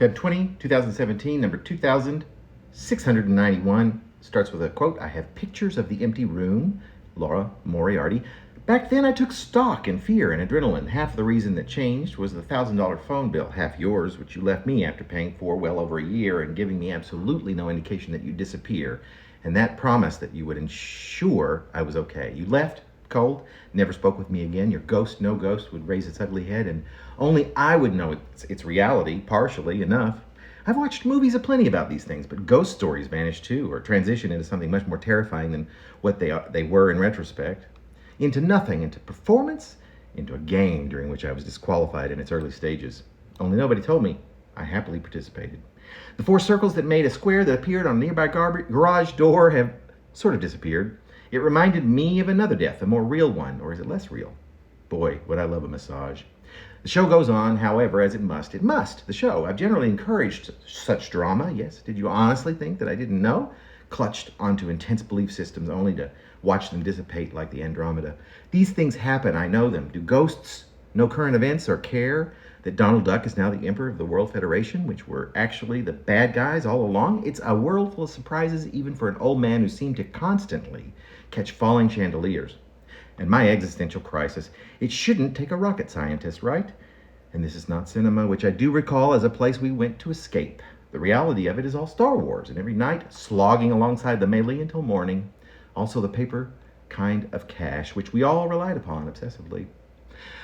Feb 20, 2017, number 2691, starts with a quote, "I have pictures of the empty room, Laura Moriarty. Back then I took stock in fear and adrenaline. Half the reason that changed was the $1,000 phone bill, half yours, which you left me after paying for well over a year and giving me absolutely no indication that you'd disappear. And that promise that you would ensure I was okay. You left cold, never spoke with me again. Your ghost, no ghost, would raise its ugly head, and only I would know its reality, partially enough. I've watched movies aplenty about these things, but ghost stories vanish too, or transition into something much more terrifying than what they were in retrospect. Into nothing, into performance, into a game during which I was disqualified in its early stages. Only nobody told me. I happily participated. The 4 circles that made a square that appeared on a nearby garage door have sort of disappeared. It reminded me of another death, a more real one, or is it less real? Boy, would I love a massage. The show goes on, however, as it must. It must, the show. I've generally encouraged such drama, yes. Did you honestly think that I didn't know? Clutched onto intense belief systems only to watch them dissipate like the Andromeda. These things happen, I know them. Do ghosts know current events or care that Donald Duck is now the emperor of the World Federation, which were actually the bad guys all along? It's a world full of surprises, even for an old man who seemed to constantly catch falling chandeliers. And my existential crisis, it shouldn't take a rocket scientist, right? And this is not cinema, which I do recall as a place we went to escape. The reality of it is all Star Wars, and every night slogging alongside the melee until morning. Also the paper kind of cash, which we all relied upon obsessively.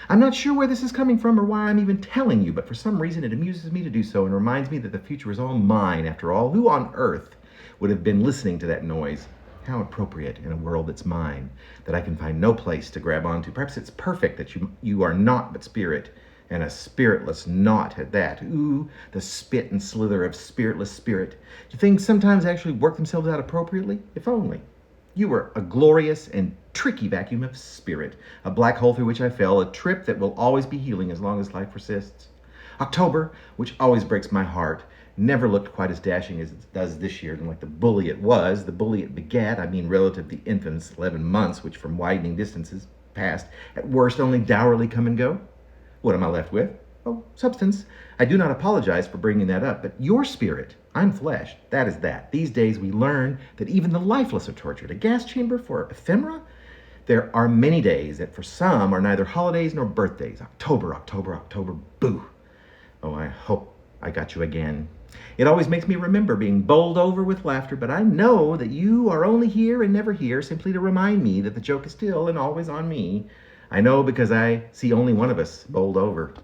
I'm not sure where this is coming from or why I'm even telling you, but for some reason it amuses me to do so and reminds me that the future is all mine after all. Who on earth would have been listening to that noise? How appropriate in a world that's mine, that I can find no place to grab onto. Perhaps it's perfect that you are naught but spirit, and a spiritless naught at that. Ooh, the spit and slither of spiritless spirit. Do things sometimes actually work themselves out appropriately? If only. You were a glorious and tricky vacuum of spirit, a black hole through which I fell, a trip that will always be healing as long as life persists. October, which always breaks my heart, never looked quite as dashing as it does this year, and like the bully it was, the bully it begat, I mean relative to the infamous 11 months, which from widening distances past, at worst only dourly come and go. What am I left with? Oh, substance. I do not apologize for bringing that up, but your spirit, I'm flesh, that is that. These days we learn that even the lifeless are tortured. A gas chamber for ephemera? There are many days that for some are neither holidays nor birthdays. October, October, October, boo. Oh, I hope I got you again. It always makes me remember being bowled over with laughter, but I know that you are only here and never here simply to remind me that the joke is still and always on me. I know because I see only one of us bowled over.